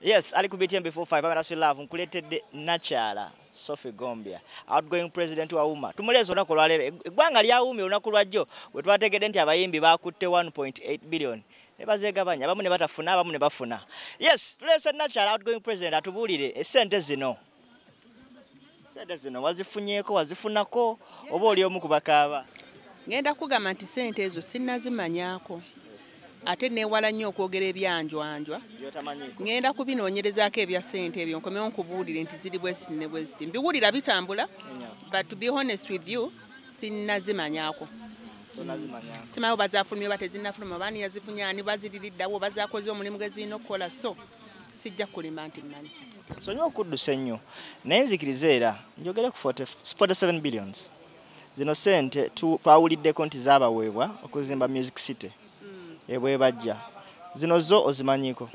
Yes, ali ku BTM before 5 Amanasfi Love nkuletedde Nakyala Sophie Gombia outgoing president wa UMA. Tumulezo onako lwalero eggwanga lyawumye olunaku lwajjo bwe twategedde nti abayimbi bakutte 1.8 billion ne bazegabanya abamu ne batafuna abamu ne bafuna. Yes, tulese Nakyala outgoing president atubuulire essente zino. Sente zino wazifunyeeko wazifunako oba oli omu ku bakaaba? Ngenda kugamba nti sente ezo sinnazimanyaako. Ate neewala nnyo okwogera ebyanjwanjwa. Ngenda kubinoonyerezaako ebya ssente ebyo nkomewo nkubuulire nti ziri bwesiti ne bwesiti. Mbiwulira bitambula, but to be honest with you, sinnazimanyaako. Simanyi bazaafulumye oba tezinnafuluma, oba ani yazifunye, ani baziririddawo, bazaakoze omulimu gwe zirina okukola, so sijja kulimba nti mmanyi. Sonyiwa okuddusa ennyo naye nzikiriza era njogere ku 47 billions. Zino ssente twawuliddeko nti zaabaweebwa okuzimba Music City. Ebwe bajja zino zo ozimanyiiko?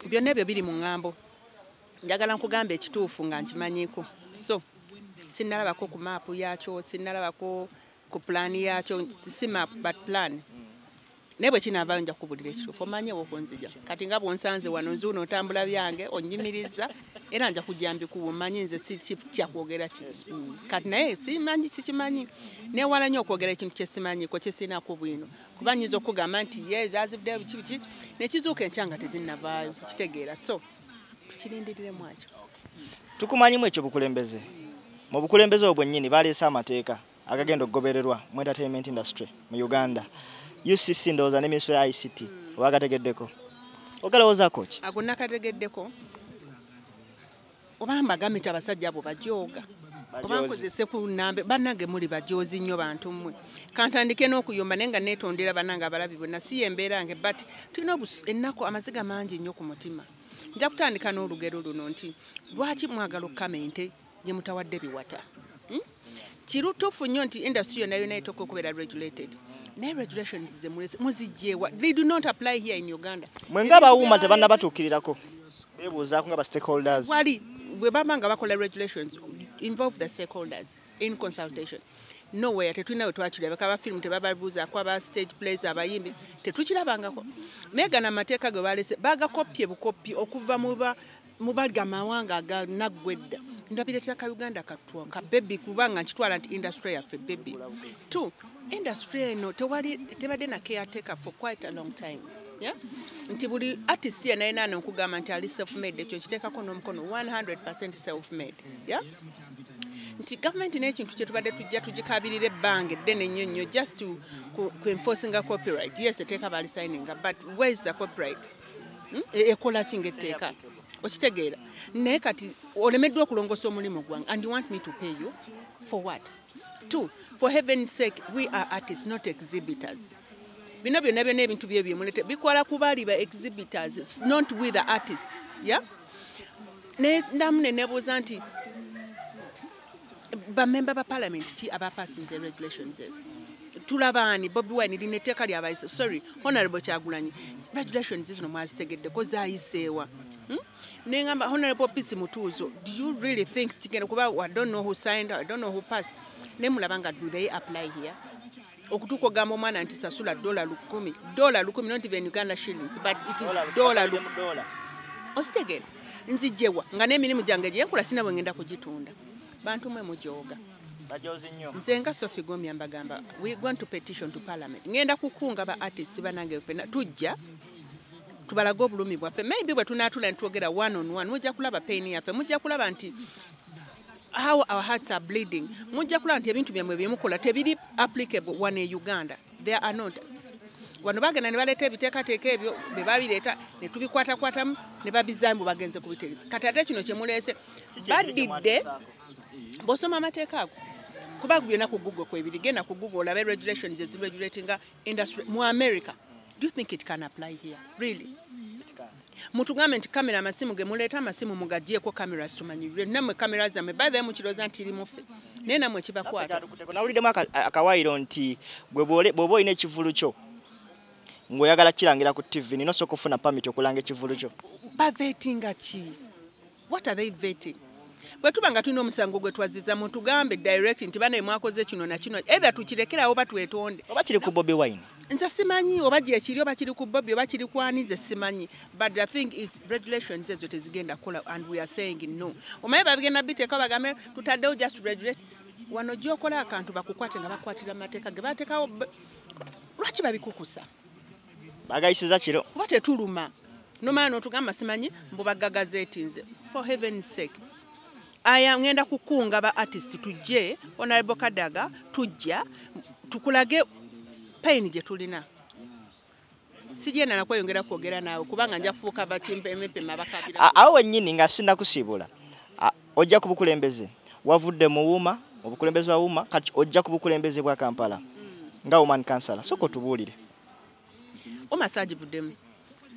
Byonna ebyo biri mu ŋŋambo. Njagala nkugamba ekituufu nga nkimanyiiko. So sinnalabako ku maapu yaakyo, sinnalabako ku pulaani yaakyo, si map but plan. Naye bwe kinaavaayo nja kubuulira ekituufu omanyewo okunzija. Kati nga bw'onsanze wano nzuuno otambula byange onnyimiriza era nja kujja mbikuwa omanyi nze sikya kwogera ki. Kati naye sikimanyi. Neewala nnyo okwogera ekintu kye simanyiiko kye sirinaako bwino. Kuba nnyinza okugamba nti ye bazivuddeyo biki biki nekizuuka enkya nga tezinnavaayo kitegeera. So tukirindiriremu akyo. Tukumanyimu ekyo bukulembeze. Mu bukulembeze obwo bwennyini baleese amateeka agagenda okugobererwa mu entertainment industry mu Uganda. UCC ndowooza ne Minisitule ya ICT wagategeddeko? Ogalowoozaako ki? Ago nakategeddeko. Oba mbagambye nti abasajja abo bajooga. Oba nkozese ku nnambe bannange muli bajoozi nnyo bantu mmwe. Kantandike n'okuyomba naye nga neetondera bannange abalabi bonna si yembeera nge but tulina ennaku amaziga mangi nnyo ku mutima. Nja kutandika n'olugero luno nti lwaki mwagala okkamenti gye mutawadde biwata? Kirutuufu nnyo nti industry yonna yonna etooka okubeera regulated. Naye regulations ze muzijjeewa. They do not apply here in Uganda. Mwe ng'abawuuma tebannabatuukirirako beebuuzaako nga ba stakeholders. Wali bwe baba nga bakola regulations involve the stakeholders in consultation. Nowhere tetulina we twakirabako abafirimu tebababuuzaako aba stage plays abayimbi tetukirabangako. Naye gano amateeka ge balese bagakopye bukopi okuva mu balga mawanga aganaggwedda. Ndabiretera ka Uganda ka baby kubanga nkitwala nti industry yaffe baby. Two, industry eno tebadde na caretaker for quite a long time. Yeah? Nti buli artist ya naye nane okugamba nti ali self-made ekyo kiteekako n'omukono 100% self-made. Yeah? Nti government n'ekintu kye tubadde tujja tugikabirira ebbanga eddene ennyo nnyo just to enforcing a copyright. Yes, etteeka bali signing, but where is the copyright? Ekola ki ng'etteeka? Okitegeera. Naye kati olemeddwa okulongoosa omulimu gwange and you want me to pay you for what? Two, for heaven's sake, we are artists, not exhibitors. Bino byonna byonna ebintu byebyo mulete bikola kubali ba exhibitors, not with the artists. Yeah? Namune nebuuza nti bamemba ba parliament ki abapasinze regulations ezo. Tulabani Bobi Wine lineteka lya bayise. Sorry, Honorable Kyagulanyi. Regulations zino mwazitegedde ko zaayiseewa. Nengamba Honorable Peace Mutuzo, do you really think tigenda kuba I don't know who signed, I don't know who passed. Nemulabanga do they apply here? Okutuko gamba omwana nti sasula $10,000. $10,000 not even Uganda shillings, but it is $1. Ostegera nzijewa nga n'emirimu gyange gye nkola sina bwe ngenda kugitunda. Bantu mwe mujooga. Bajoozi nnyo. Nze nga Sophie Gombia mbagamba we going to petition to parliament. Ngenda kukunga ba artists banange fena tujja tubalaga obulumi bwaffe. Maybe bwe tunaatula ntwogera one on one mujja kulaba pain yaffe, mujja kulaba nti how our hearts are bleeding. Mujja kulaba nti ebintu byamwe byemukola tebiri applicable one in Uganda. There are not. Wano bagenda ne baleeta ebiteekateeka ebyo be babireeta ne tubikwatakwatamu ne babizambu bagenze kubitereza. Kati ate kino kye muleese badidde bosoma amateeka ago. Kuba byonna ku Google kwebiri genda ku Google olabe regulations ezi regulating industry mu America. Do you think it can apply here? Really? Mutugambe nti kamera amasimu ge muleeta amasimu mugagyeko cameras tumanyirwe namwe cameras zammwe by the way mukiroza nti iri mufe naye namwe kibakwata. Nawuliddemu akawaayiro nti gwe bw'oba olina ekivulu kyo ng'oyagala kirangira ku TV nino sooka ofuna permit okulanga ekivulu kyo. Bavetinga ki? What are they vetting? Bwe tuba nga tulina omusango gwe twazizza mutugambe direct nti bana mwakoze kino na kino ebyo tukirekerawo batwetonde. Oba kiri ku Bobi Wine? nze simanyi oba gye kiri oba kiri ku Bobby oba kiri ku ani nze simanyi, but the thing is regulations ezo tezigenda kukola and we are saying no. Omaye babigenda biteeka bagambe tutaddewo just regulate. Wano gy'okola akantu bakukwate nga bakwatira amateeka ge bateekawo. Lwaki babikukusa? Bagayisiza kiro. Kuba tetuluma. Nomala n'otugamba simanyi mbu bagagazeeti nze. For heaven's sake. Aya ngenda kukunga ba artist tujje, Honorable Kadaga tujja, tukulage pain gye tulina. Sijenda na kweyongera kwogera naawe kubanga nja fuuka bakimpe emepema bakabira. Awo nnyini nga sinna kusibula. Ojja kubukulembeze. Wavudde mu Wuma, obukulembeze wa Wuma, kati ojja kubukulembeze bwa Kampala. Nga woman councillor. Soko tubuulire. Omasaji vuddemu.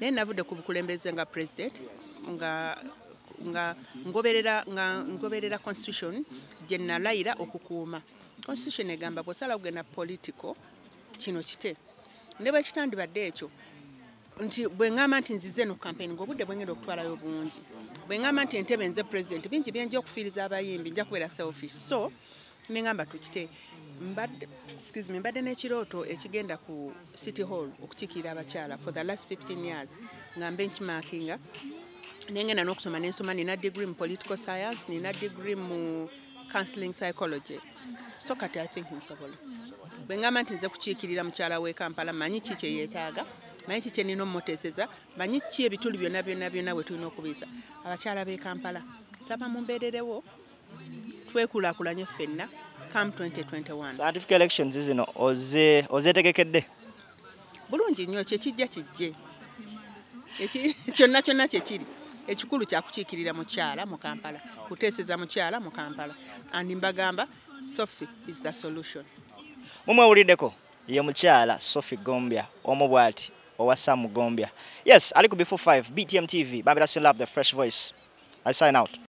Naye navudde ku bukulembeze nga president nga ngoberera constitution gye nalayira okukuuma. Constitution egamba bw'osala kugenda political kino kite. Ne bwe kitandibadde ekyo nti bwe ngamba nti nzize no campaign ng'obudde bwengenda okutwalayo bungi. Bwe ngamba nti entebe nze president bingi byenja okufiiriza abayimbi nja kubeera selfish. So ne ngamba tukite. Mbadde n'ekirooto ekigenda ku City Hall okukiikirira abakyala for the last 15 years nga benchmarkinga nengenda n'okusoma n'ensoma nina degree mu political science nina degree mu counseling psychology. So kati I think nsobola. Bwe ngamba nti nze kukiikirira mukyala w'e Kampala manyi ki kye yeetaaga, manyi ki kye nina omuteeseza, manyi ki ebituli byonna bwe tulina okubisa. Abakyala b'e Kampala saba mumbeererewo twekulaakulanye ffenna come 2021. Scientific elections zino ozeetegekedde? Bulungi nnyo kyekijja kijje. Kyonna kye kiri. Ekikulu kya kukiikirira mukyala mu Kampala. Kuteeseza mukyala mu Kampala. And mbagamba Sophie is the solution. Mumwewuliddeko ye mukyala Sophie Gombya omu bw'ati owa Sam Gombya. Yes, ali ku Before 5 BTM TV. Bambira Love, the fresh voice. I sign out.